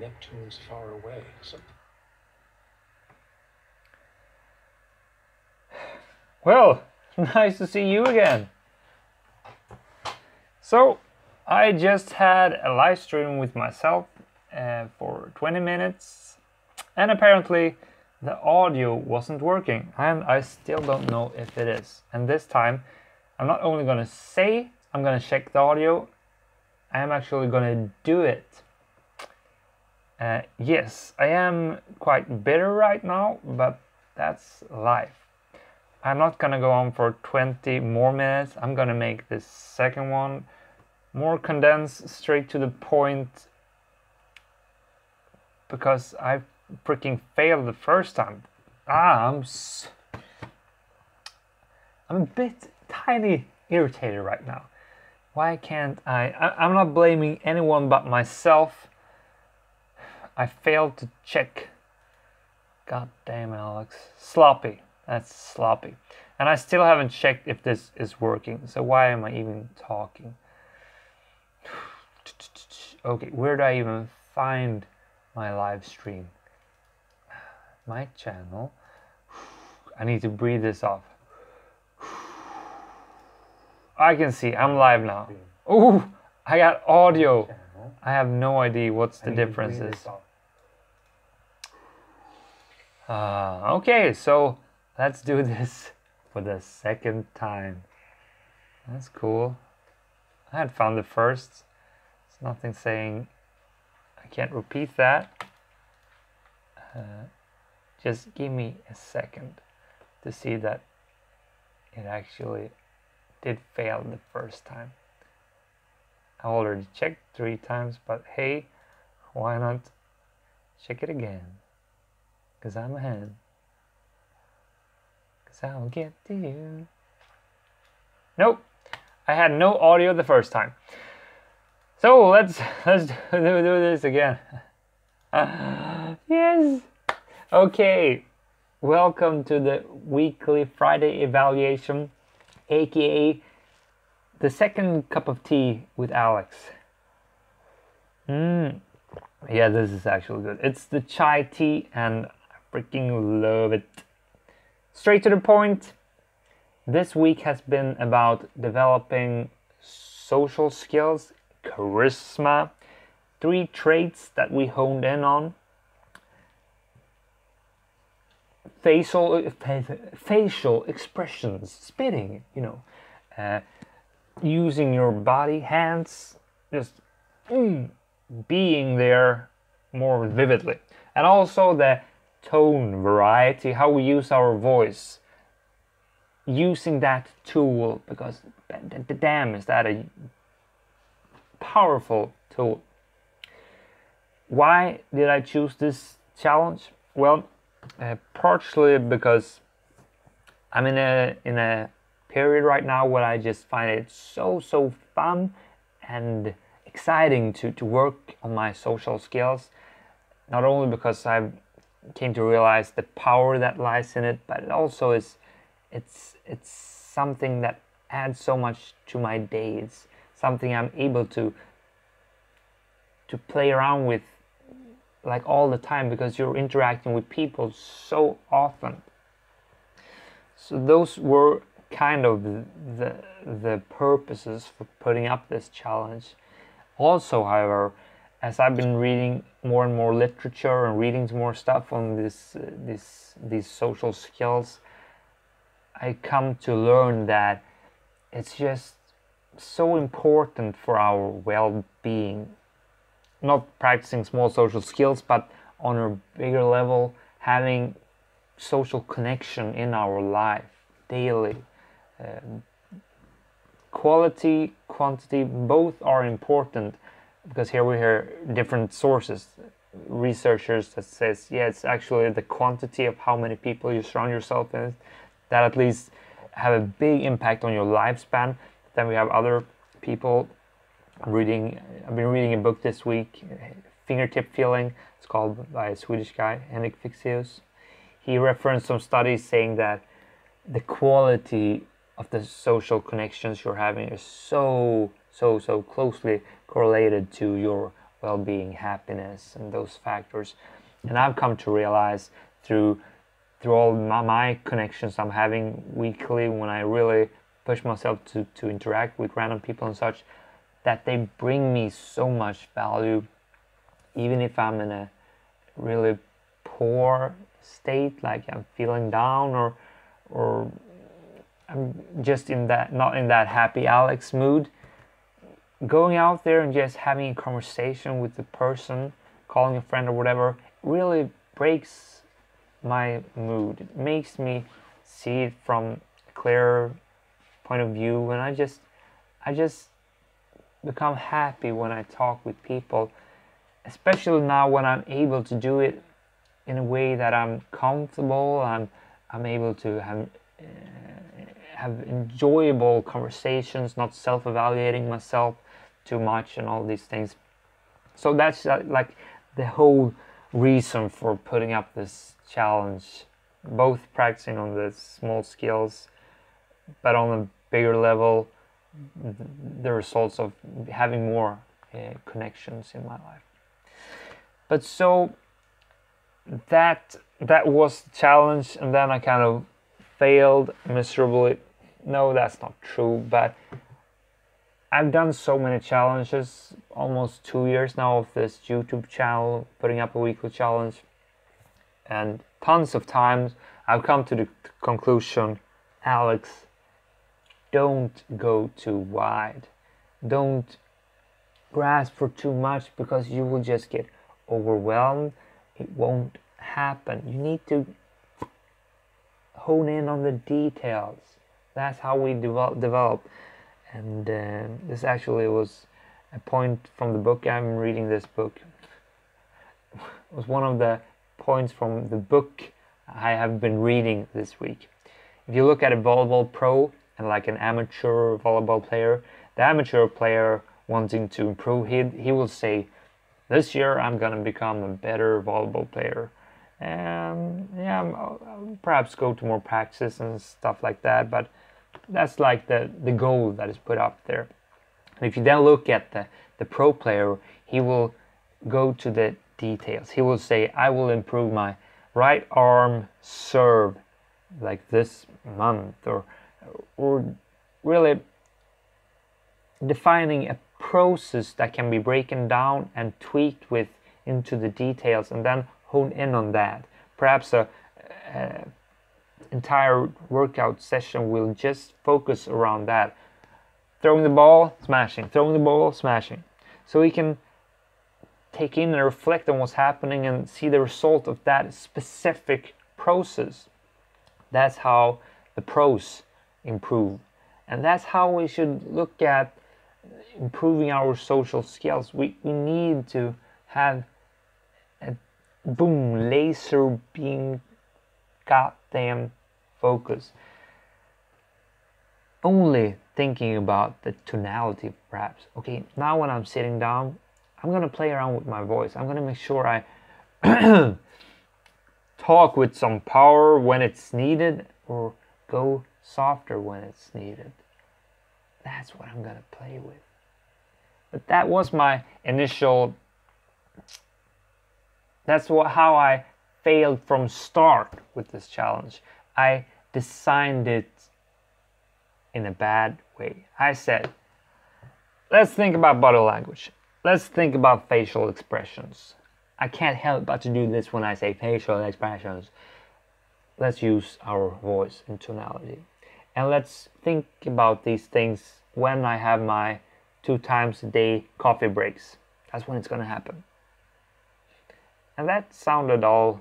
Neptune's far away. So well, nice to see you again. So, I just had a live stream with myself for 20 minutes, and apparently the audio wasn't working, and I still don't know if it is. And this time, I'm not only gonna say I'm gonna check the audio, I am actually gonna do it. Yes, I am quite bitter right now, but that's life. I'm not gonna go on for 20 more minutes. I'm gonna make this second one more condensed, straight to the point, because I freaking failed the first time. I'm a bit tiny irritated right now. Why can't I'm not blaming anyone but myself. I failed to check. God damn, Alex. Sloppy. That's sloppy. And I still haven't checked if this is working. So why am I even talking? Okay, where do I even find my live stream? My channel. I need to breathe this off. I can see I'm live now. Ooh, I got audio. I have no idea what's the differences. Okay, so let's do this for the second time. That's cool. I had found the first. There's nothing saying I can't repeat that. Just give me a second to see that it actually did fail the first time. I already checked 3 times, but hey, why not check it again? Because I'm a hen. Because I'll get to you. Nope, I had no audio the first time. So let's do this again. Yes. Okay. Welcome to the weekly Friday evaluation, aka the second cup of tea with Alex. Yeah, this is actually good. It's the chai tea and I freaking love it. Straight to the point. This week has been about developing social skills, charisma, 3 traits that we honed in on. Facial expressions, spitting, using your body, hands, just being there more vividly. And also the tone variety, how we use our voice. Using that tool, because damn, is that a powerful tool. Why did I choose this challenge? Well, partially because I'm in a period right now where I just find it so fun and exciting to work on my social skills. Not only because I came to realize the power that lies in it, but it also is it's something that adds so much to my days. Something I'm able to play around with like all the time, because you're interacting with people so often. So those were kind of the purposes for putting up this challenge. Also, however, as I've been reading more and more literature and reading more stuff on these social skills, I come to learn that it's just so important for our well-being. Not practicing small social skills, but on a bigger level, having social connection in our life daily. Quality, quantity, both are important, because here we hear different sources, researchers that says, yeah, it's actually the quantity of how many people you surround yourself with that at least have a big impact on your lifespan. Then we have other people I've been reading a book this week, Fingertip Feeling. It's called by a Swedish guy, Henrik Fexeus. He referenced some studies saying that the quality of the social connections you're having is so closely correlated to your well-being, happiness, and those factors. And I've come to realize through all my connections I'm having weekly, when I really push myself to interact with random people and such, that they bring me so much value, even if I'm in a really poor state, like I'm feeling down, or I'm just not in that happy Alex mood. Going out there and just having a conversation with the person, calling a friend or whatever, really breaks my mood. It makes me see it from a clearer point of view, and I just become happy when I talk with people, especially now when I'm able to do it in a way that I'm comfortable. I'm able to have enjoyable conversations, not self-evaluating myself too much and all these things. So that's like the whole reason for putting up this challenge, both practicing on the small skills, but on a bigger level, the results of having more connections in my life. But so that was the challenge, and then I kind of failed miserably. No, that's not true, but I've done so many challenges, almost 2 years now of this YouTube channel, putting up a weekly challenge, and tons of times I've come to the conclusion, Alex, don't go too wide. Don't grasp for too much, because you will just get overwhelmed. It won't happen. You need to hone in on the details. That's how we develop. And this actually was a point from the book. I'm reading this book. It was one of the points from the book I have been reading this week. If you look at a volleyball pro and like an amateur volleyball player, the amateur player wanting to improve, he will say, this year I'm gonna become a better volleyball player, and yeah, I'll perhaps go to more practice and stuff like that, but that's like the goal that is put up there. And if you then look at the pro player, he will go to the details. He will say, I will improve my right arm serve like this month, or really defining a process that can be broken down and tweaked into the details, and then hone in on that. Perhaps a entire workout session will just focus around that. Throwing the ball, smashing. Throwing the ball, smashing. So we can take in and reflect on what's happening and see the result of that specific process. That's how the pros improve. And that's how we should look at improving our social skills. We need to have a laser beam goddamn focus. Only thinking about the tonality, perhaps. Okay, now when I'm sitting down, I'm gonna play around with my voice. I'm gonna make sure I talk with some power when it's needed, or go softer when it's needed. That's what I'm gonna play with. But that was my initial, how I failed from start with this challenge. I designed it in a bad way. I said, let's think about body language. Let's think about facial expressions. I can't help but to do this when I say facial expressions. Let's use our voice and tonality. And let's think about these things when I have my 2 times a day coffee breaks. That's when it's gonna happen. And that sounded all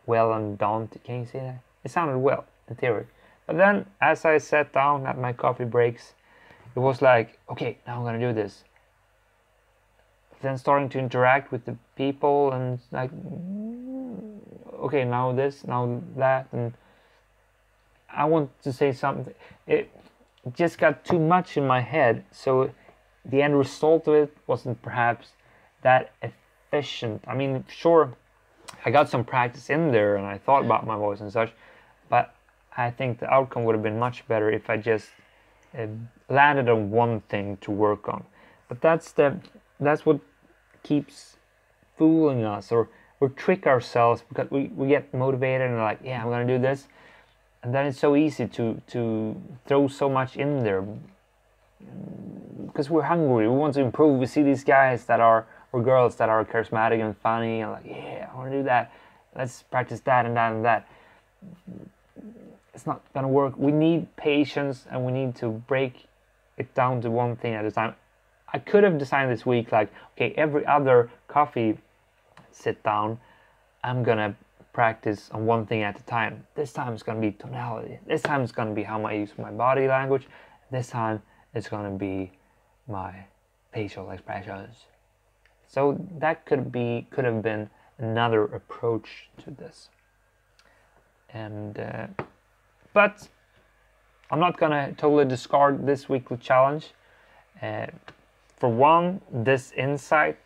well and daunting. Can you see that? It sounded well in theory. But then as I sat down at my coffee breaks, it was like, okay, now I'm gonna do this. Then starting to interact with the people, and like, okay, now this, now that, and I want to say something. It just got too much in my head, so the end result of it wasn't perhaps that efficient. I mean, sure, I got some practice in there and I thought about my voice and such, but I think the outcome would have been much better if I just landed on one thing to work on. But that's the that's what keeps fooling us, or trick ourselves, because we get motivated and like, yeah, I'm gonna do this, and then it's so easy to throw so much in there because we're hungry, we want to improve. We see these guys that are, or girls that are charismatic and funny, and like, yeah, I want to do that, let's practice that and that and that. It's not gonna work. We need patience, and we need to break it down to one thing at a time. I could have designed this week like, okay, every other coffee sit down, I'm gonna practice on one thing at a time. This time it's gonna be tonality. This time it's gonna be how I use my body language. This time it's gonna be my facial expressions. So that could have been another approach to this. And but I'm not gonna totally discard this weekly challenge. For one, this insight,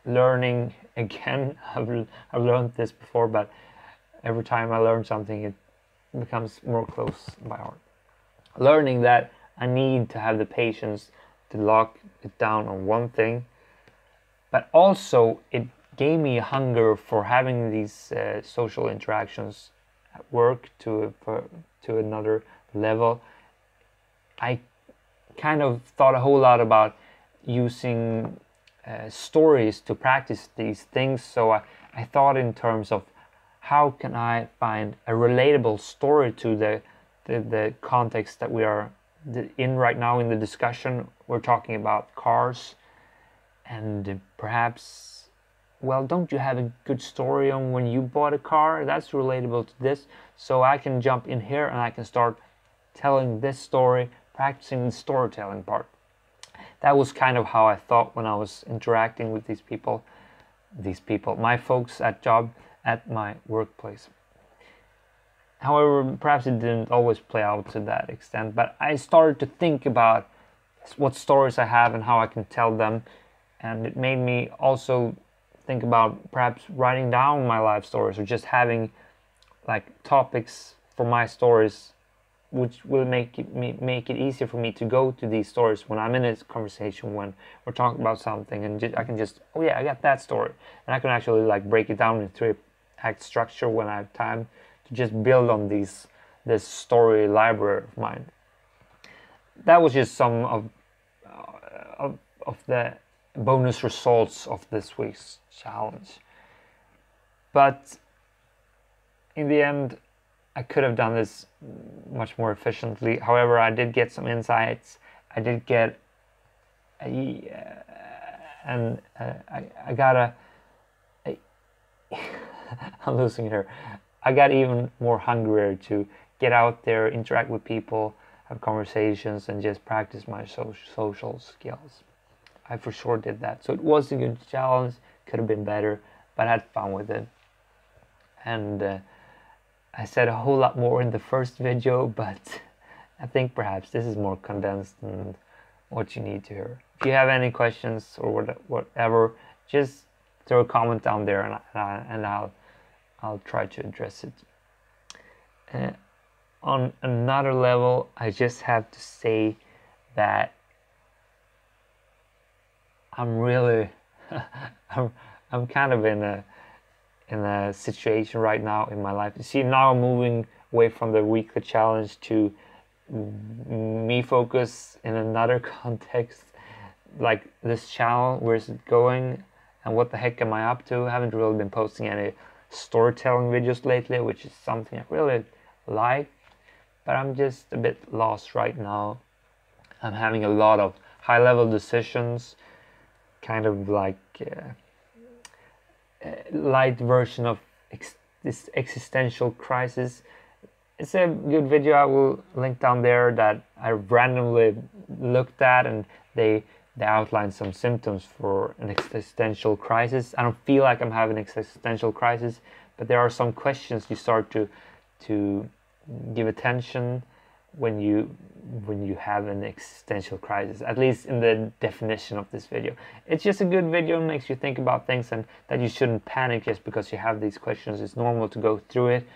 learning again, I've learned this before, but every time I learn something, it becomes more close by heart. Learning that I need to have the patience to lock it down on one thing, but also it gave me a hunger for having these social interactions at work to another level. I kind of thought a whole lot about using stories to practice these things. So I thought in terms of how can I find a relatable story to the context that we are in right now in the discussion. We're talking about cars, and perhaps, well, don't you have a good story on when you bought a car that's relatable to this? So I can jump in here and I can start telling this story, practicing the storytelling part. That was kind of how I thought when I was interacting with these people, my folks at my workplace. However, perhaps it didn't always play out to that extent, but I started to think about what stories I have and how I can tell them, and it made me also think about perhaps writing down my life stories, or just having like topics for my stories, which will make it easier for me to go to these stories when I'm in a conversation, when we're talking about something, and I can just, oh yeah, I got that story, and I can actually like break it down into a act structure when I have time to just build on this story library of mine. That was just some of the bonus results of this week's challenge. But in the end, I could have done this much more efficiently. However, I did get some insights. I did get I got I'm losing here. I got even more hungrier to get out there, interact with people, have conversations, and just practice my social skills. I for sure did that. So it was a good challenge. Could have been better, but I had fun with it. And I said a whole lot more in the first video, but I think perhaps this is more condensed than what you need to hear. If you have any questions or whatever, just throw a comment down there, and I'll try to address it. On another level, I just have to say that I'm really I'm kind of in a situation right now in my life. You see, now I'm moving away from the weekly challenge to me focus in another context, like this channel, where is it going and what the heck am I up to? I haven't really been posting any storytelling videos lately, which is something I really like, but I'm just a bit lost right now. I'm having a lot of high-level decisions, kind of like light version of this existential crisis. It's a good video I will link down there that I randomly looked at, and they outline some symptoms for an existential crisis. I don't feel like I'm having an existential crisis, but there are some questions you start to give attention when you have an existential crisis, at least in the definition of this video. It's just a good video, and makes you think about things, and that you shouldn't panic just because you have these questions. It's normal to go through it,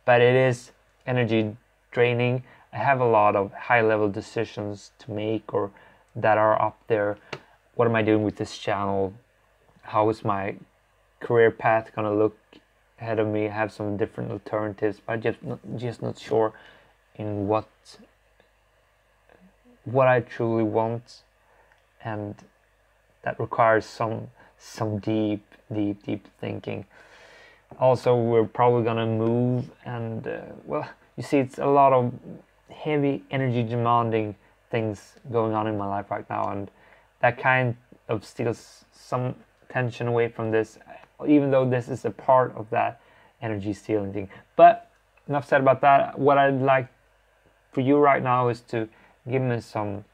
but it is energy draining. I have a lot of high-level decisions to make, or that are up there what am I doing with this channel? How is my career path gonna look ahead of me? I have some different alternatives, but just not sure in what I truly want, and that requires some deep thinking. Also, we're probably gonna move, and well, you see, it's a lot of heavy energy demanding things going on in my life right now, and that kind of steals some tension away from this, even though this is a part of that energy stealing thing. But enough said about that. What I'd like for you right now is to give me some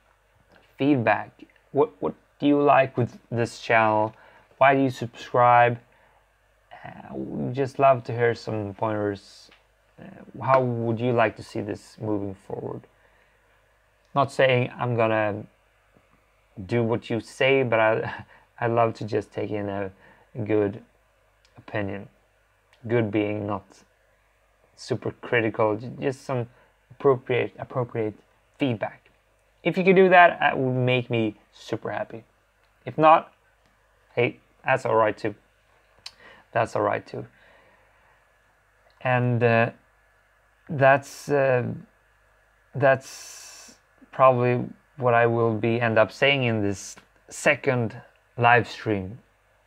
feedback. What do you like with this channel? Why do you subscribe? Just love to hear some pointers. How would you like to see this moving forward? Not saying I'm gonna do what you say, but I love to just take in a good opinion. Good being not super critical, just some appropriate feedback. If you could do that, that would make me super happy. If not, hey, that's alright too. That's alright too. And that's probably what I will end up saying in this second live stream.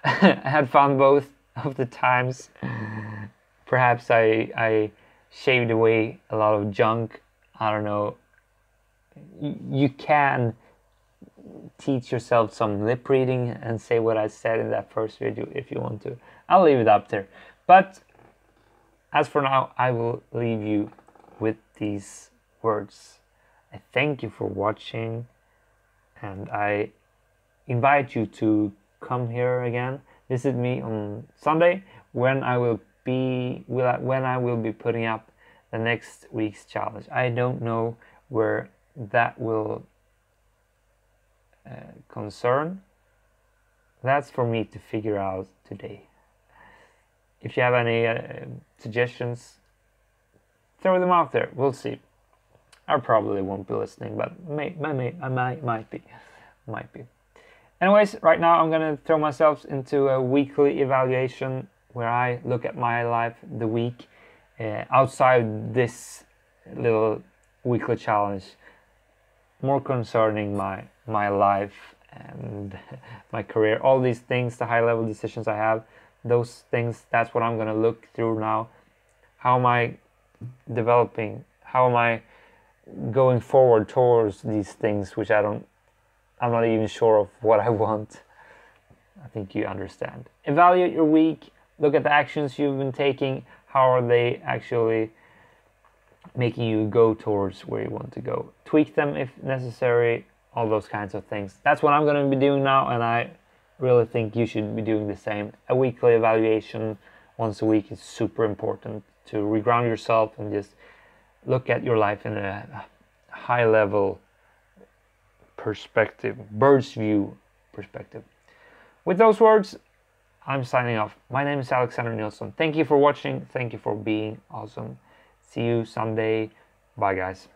I had fun both of the times. Perhaps I shaved away a lot of junk. I don't know. You can teach yourself some lip reading and say what I said in that first video if you want to. I'll leave it up there. But as for now, I will leave you with these words. I thank you for watching, and I invite you to come here again, visit me on Sunday when I will be putting up the next week's challenge. I don't know where that will concern. That's for me to figure out today. If you have any suggestions, throw them out there. We'll see. I probably won't be listening, but might be. Anyways, right now I'm gonna throw myself into a weekly evaluation where I look at my life the week outside this little weekly challenge, more concerning my life and my career, all these things, the high level decisions I have, those things, that's what I'm gonna look through now. How am I developing? How am I going forward towards these things which I'm not even sure of what I want? I think you understand. Evaluate your week, look at the actions you've been taking, how are they actually making you go towards where you want to go. Tweak them if necessary, all those kinds of things. That's what I'm going to be doing now, and I really think you should be doing the same. A weekly evaluation once a week is super important to reground yourself and just look at your life in a high level perspective, bird's view perspective. With those words, I'm signing off. My name is Alexander Nilsson. Thank you for watching. Thank you for being awesome. See you Sunday. Bye, guys.